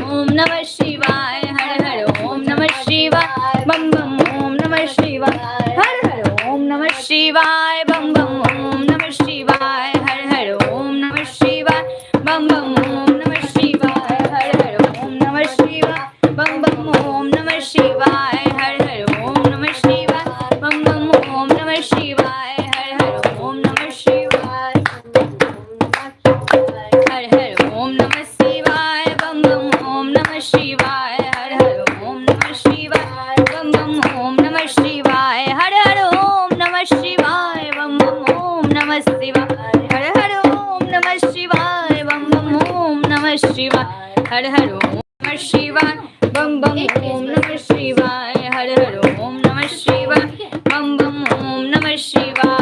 ओम नमः शिवाय, हर हर ओम नमः शिवाय, बम बम ओम नमः शिवाय, हर हर ओम नमः शिवाय, बम बम ओम नमः शिवाय, हर हर ओम नमः शिवाय, बम बम ओम नमः शिवाय, हर हर ओम नमः शिवाय, बम बम ओम नमः शिवाय, हर हर ओम नमः शिवाय, बम बम ओम नमः शिवाय, हर हर ओम नमः शिवाय, बम बम ओम नमः शिवाय, हर हर ओम नमः शिवाय, हर हर ओम नमः शिवाय, बम बम ओम नमः शिवाय, हर हर ओम नमः शिवाय, बम बम ओम नमः शिवाय, हर हर ओम नमः शिवाय, बम बम ओम नमः शिवाय, हर हर ओम नमः शिवाय, बम बम ओम नमः शिवाय, हर हर ओम नमः शिवाय, बम बम ओम नमः शिवाय, हर हर ओम नमः शिवाय, बम बम ओम नमः शिवाय।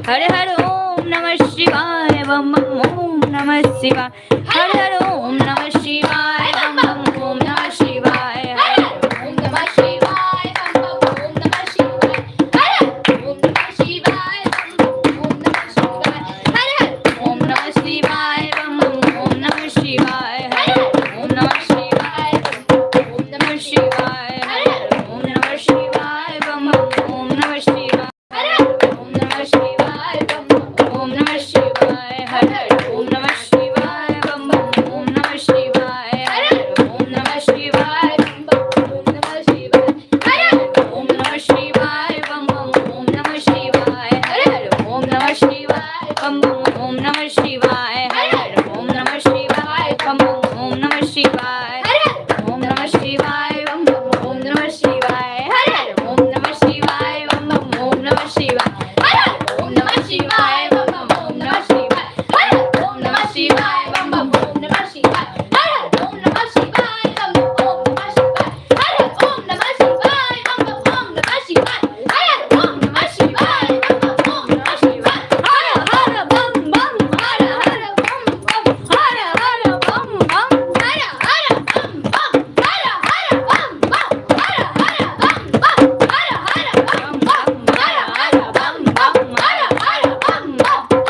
हर हर ओम नमः शिवाय बम बम ओम नमः शिवाय हर हर ओम नमः शिवाय बम बम ओम नमः शिवाय ओम नमः शिवाय बम बम ओम नमः शिवाय ओम नमः शिवाय बम बम ओम नमः शिवाय ओम नमः शिवाय बम बम ओम नमः शिवाय ओम नमः शिवाय ओम नमः शिवाय ओम नमः शिवाय बम बम ओम नमः शिवाय ओम नमः शिवाय बम बम ओम नमः शिवाय हर हर ओम नमः शिवाय बम बम ओम नमः शिवाय ओम नमः शिवाय बम बम ओम नमः शिवाय ओम नमः शिवाय बम बम ओम नमः शिवाय हर हर ओम नमः शिवाय बम बम ओम नमः शिवाय हर हर ओम नमः शिवाय बम बम ओम नमः शिवाय ओम नमः शिवाय बम बम ओम नमः शिवाय हर हर ओम नमः शिवाय बम बम ओम नमः शिवाय ओम नमः शिवाय बम बम ओम नमः शिवाय ओम नमः शिवाय बम बम ओम नमः शिवाय ओम नमः शिवाय बम बम ओम नमः शिवाय ओम नमः शिवाय बम बम ओम नमः शिवाय ओम नमः शिवाय बम बम ओम नमः शिवाय हर हर बम बम हर हर बम बम हर हर बम बम हर हर बम बम हर हर बम बम हर हर बम बम हर हर बम बम हर हर बम बम हर हर बम बम हर हर बम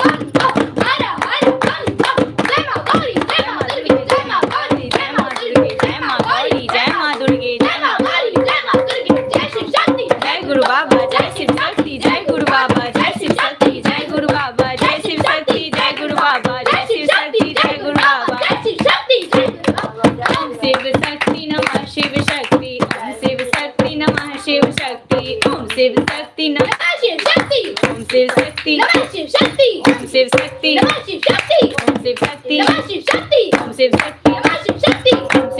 बम हर हर बम बम जय मां गौरी जय मां दुर्गे जय मां गौरी जय मां दुर्गे जय मां गौरी जय मां दुर्गे जय मां गौरी जय मां दुर्गे जय शिव शक्ति जय गुरु बाबा जय शिव शक्ति जय गुरु बाबा जय शिव शक्ति जय गुरु बाबा जय शिव शक्ति जय गुरु बाबा जय शिव शक्ति जय गुरु बाबा जय शिव शक्ति जय गुरु बाबा ओम शिव शक्ति नमः शिव शक्ति ओम शिव शक्ति नमः शिव शक्ति ओम शिव शक्ति नमः शिव शक्ति ओम शिव शक्ति नमः शिव शक्ति ओम शिव शक्ति नमः शिव शक्ति ओम शिव शक्ति नमः शिव शक्ति ओम शिव शक्ति नमः शिव शक्ति ओम शिव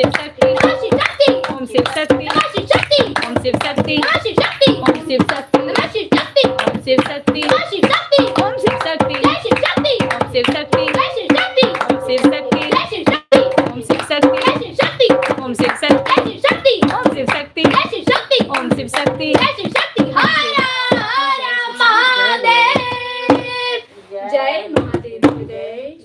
शक्ति नमः शिव शक्ति ओम शिव शक्ति नमः शिव शक्ति ओम शिव शक्ति नमः शिव शक्ति ओम शिव शक्ति नमः शिव शक्ति ओम शिव शक्ति नमः शिव शक्ति ओम शिव शक्ति जय शिव शक्ति ओम शिव शक्ति जय शिव शक्ति ओम शिव शक्ति जय शिव शक्ति ओम शिव शक्ति जय शिव शक्ति ओम शिव शक्ति जय शिव शक्ति ओम शिव शक्ति जय शिव शक्ति ओम शिव शक्ति जय शिव शक्ति हर हर महादेव जय महादेव जय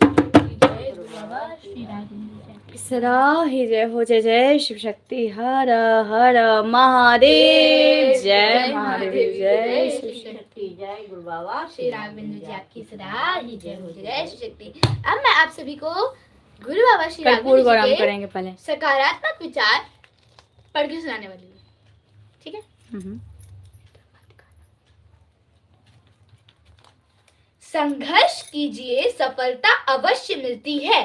गुरु बाबा श्री राघवेंद्र सदा ही जय हो जय जय शिव शक्ति हर हर महादेव जय महादेव जय शिव शक्ति जय गुरु बाबा श्री राघवेंद्र जी आपकी सदा ही जय हो जय शिव शक्ति। अब मैं आप सभी को गुरु बाबा श्री कर्पूर राघवेंद्र गौरम जी के करेंगे पहले। सकारात्मक विचार पढ़ के सुनाने वाली हूँ, ठीक है। संघर्ष कीजिए सफलता अवश्य मिलती है,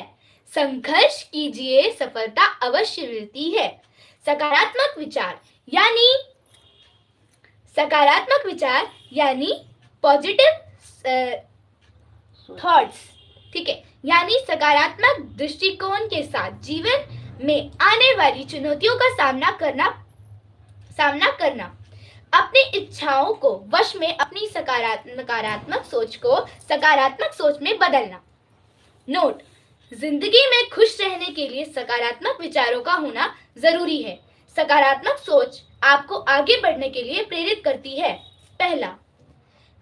संघर्ष कीजिए सफलता अवश्य मिलती है। सकारात्मक विचार यानी पॉजिटिव थॉट्स, ठीक है, यानी सकारात्मक दृष्टिकोण के साथ जीवन में आने वाली चुनौतियों का सामना करना, अपनी इच्छाओं को वश में अपनी नकारात्मक सोच को सकारात्मक सोच में बदलना। नोट: जिंदगी में खुश रहने के लिए सकारात्मक विचारों का होना जरूरी है। सकारात्मक सोच आपको आगे बढ़ने के लिए प्रेरित करती है। पहला,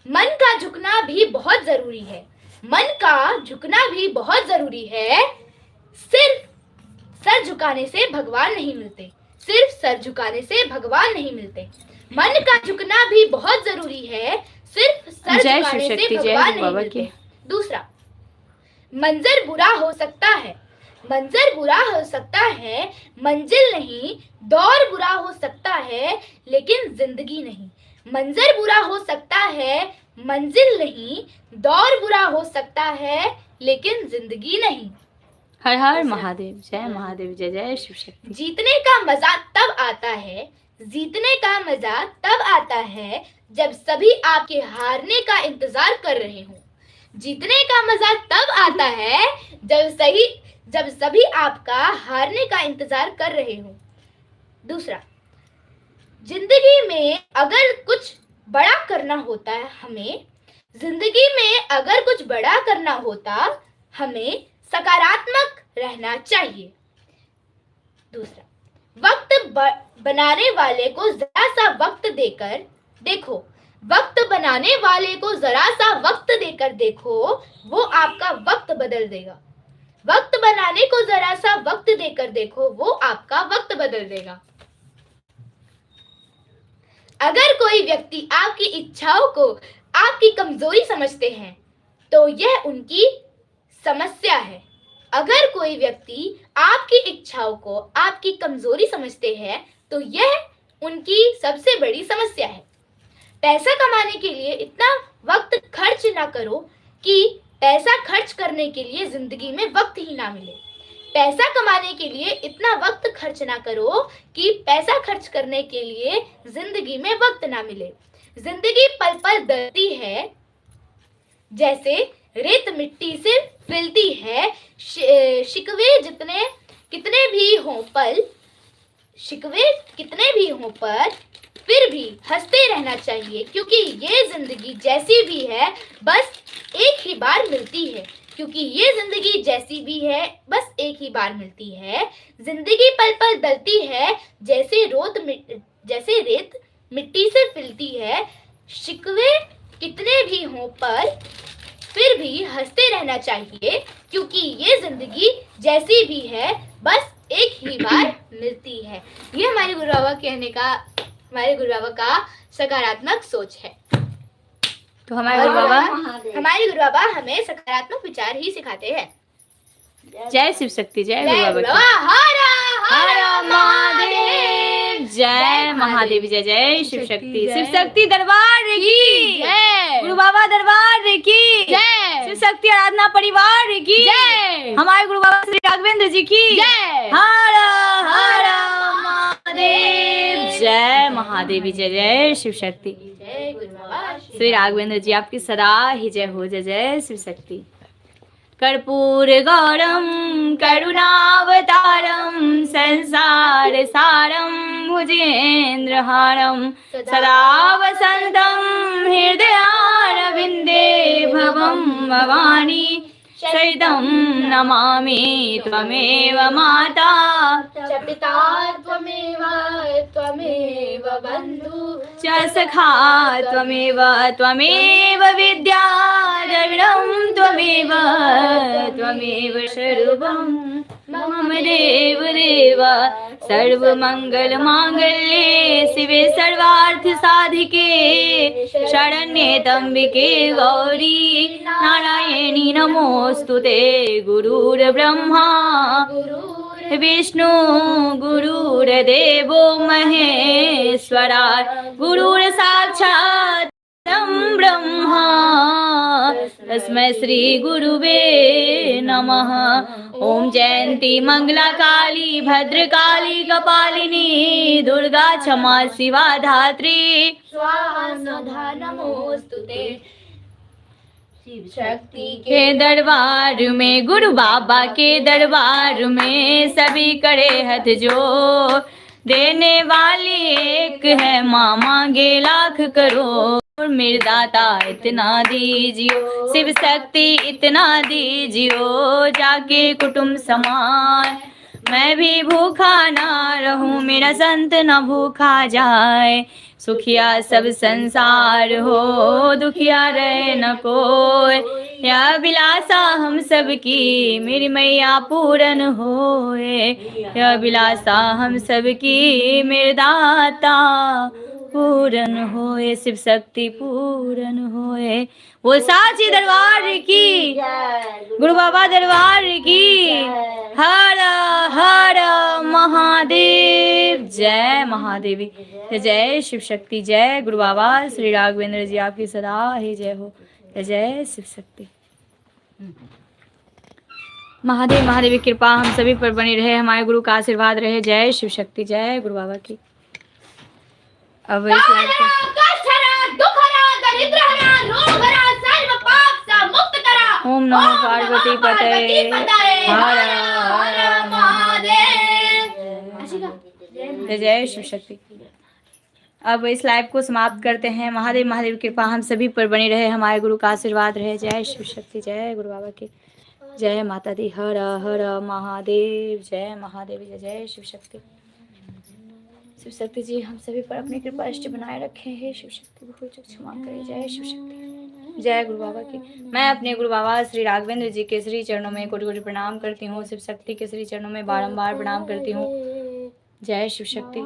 मन का झुकना भी बहुत जरूरी है। मन का झुकना भी बहुत जरूरी है। सिर्फ सर झुकाने से भगवान नहीं मिलते, सिर्फ सर झुकाने से भगवान नहीं मिलते। मन का झुकना भी बहुत जरूरी है, सिर्फ सर झुकाने से भगवान नहीं मिलते। दूसरा, मंजर बुरा हो सकता है, मंजर बुरा हो सकता है, मंजिल नहीं दौर बुरा हो सकता है, लेकिन जिंदगी नहीं। मंजर बुरा हो सकता है, मंजिल नहीं दौर बुरा हो सकता है, लेकिन जिंदगी नहीं। हर हर महादेव, जय महादेव, जय जय शिव शक्ति। जीतने का मजा तब आता है, जीतने का मजा तब आता है जब सभी आपके हारने का इंतजार कर रहे हों। जीतने का मजा तब आता है जब सभी आपका हारने का इंतजार कर रहे हों। दूसरा, जिंदगी में अगर कुछ बड़ा करना होता है हमें सकारात्मक रहना चाहिए। दूसरा, वक्त बनाने वाले को जरा सा वक्त देकर देखो, वक्त बनाने वाले को जरा सा वक्त देकर देखो, वो आपका वक्त बदल देगा। वक्त बनाने को जरा सा वक्त देकर देखो, वो आपका वक्त बदल देगा। अगर कोई व्यक्ति आपकी इच्छाओं को आपकी कमजोरी समझते हैं तो यह उनकी समस्या है। अगर कोई व्यक्ति आपकी इच्छाओं को आपकी कमजोरी समझते हैं तो यह उनकी सबसे बड़ी समस्या है। पैसा कमाने के लिए इतना वक्त खर्च ना करो कि पैसा खर्च करने के लिए जिंदगी में वक्त ही ना मिले। पैसा कमाने के लिए इतना वक्त खर्च ना करो कि पैसा खर्च करने के लिए जिंदगी में वक्त ना मिले। जिंदगी पल पल बदलती है, जैसे रेत मिट्टी से फिलती है। शिकवे कितने भी हों पर फिर भी हंसते रहना चाहिए, क्योंकि ये जिंदगी जैसी भी है बस एक ही बार मिलती है। जिंदगी पल पल बदलती है, जैसे रेत मिट्टी से फिलती है। शिकवे कितने भी हों पर फिर भी हंसते रहना चाहिए, क्योंकि ये जिंदगी जैसी भी है बस एक ही बार मिलती है। ये हमारे गुरु बाबा का सकारात्मक सोच है। तो हमारे गुरु बाबा हमें सकारात्मक विचार ही सिखाते हैं। जय शिव शक्ति, जय गुरु बाबा की। हर हर महादेव, जय महादेव, जय जय शिव शक्ति। शिव शक्ति दरबार की जय, गुरु बाबा दरबार की जय, शिव शक्ति आराधना परिवार की जय, हमारे गुरु बाबा श्री राघवेंद्र जी की जय। हर हर महादेव, जय महादेवी, जय जय शिव शक्ति। श्री राघवेंद्र जी आपकी सदा ही जय हो, जय जय शिव शक्ति। कर्पूर गौरम करुणावतारम संसार सारम भुजेन्द्रहारम सदा वसंतम हृदयारविंदे भवं भवानी शैदं नमामि त्वमेव माता च पिता त्वमेव बन्धु च सखा त्वमेव विद्या द्रविणं त्वमेव सर्वं मम देव सर्वमंगल मांगल्ये शिवे सर्वार्थ साधिके शरण्ये त्र्यंबके गौरी नारायणी नमोस्तुते। गुरुर्ब्रह्मा विष्णु गुरुर्देवो महेश्वरा गुरुर्साक्षात् ब्रह्मा तस्मै श्री गुरुवे नमः। ओम जयंती मंगला काली भद्रकाली कपालिनी दुर्गा क्षमा शिवा धात्री स्वाहा स्वधा नमोस्तुते। शिव शक्ति के दरबार में, गुरु बाबा के दरबार में सभी करे हाथ जोड़, देने वाली एक है माँ मांगे लाख करोड़। मेरे दाता इतना दीजियो, शिव शक्ति इतना दीजियो, जाके कुटुंब समान मैं भी भूखा ना रहूं, मेरा संत न भूखा जाए। सुखिया सब संसार हो, दुखिया रहे न कोई, या अभिलाषा हम सब की मेरी मैया पूरन होए। या अभिलाषा हम सब की मेरे दाता पूरन होए, शिव शक्ति पूरन होए। वो साची दरबार की, गुरु बाबा दरबार की। हर हर महादेव, जय महादेवी, जय शिव शक्ति, जय गुरु बाबा श्री राघवेंद्र जी आपकी सदा ही जय हो, जय शिव शक्ति। महादेव महादेव की कृपा हम सभी पर बनी रहे, हमारे गुरु का आशीर्वाद रहे। जय शिव शक्ति, जय गुरु बाबा की। अब ओम नमो पार्वती पतये हर हर महादेव, जय शिव शक्ति। अब इस लाइव को समाप्त करते हैं। महादेव महादेव की कृपा हम सभी पर बनी रहे, हमारे गुरु का आशीर्वाद रहे। जय शिव शक्ति, जय गुरु बाबा की। जय माता दी। हर हर महादेव, जय महादेव, जय शिव शक्ति। शिव शक्ति जी हम सभी पर अपनी कृपा दृष्टि बनाए रखे। हे शिव शक्ति भूल चूक क्षमा करे। जय शिव शक्ति। जय गुरु बाबा की। मैं अपने गुरु बाबा श्री राघवेंद्र जी के श्री चरणों में कोटि कोटि प्रणाम करती हूँ। शिव शक्ति के श्री चरणों में बारंबार प्रणाम करती हूँ। जय शिव शक्ति।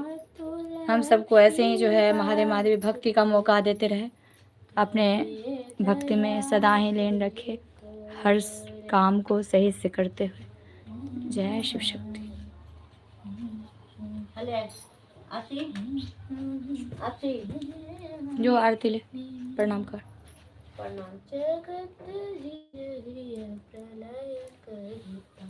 हम सबको ऐसे ही जो है महादेव महादेव भक्ति का मौका देते रहे, अपने भक्ति में सदा ही लीन रखे, हर काम को सही से करते हुए। जय शिव शक्ति। अले आसी आसी जो आरती ले प्रणाम कर। प्रणाम। जगत प्रलय करिता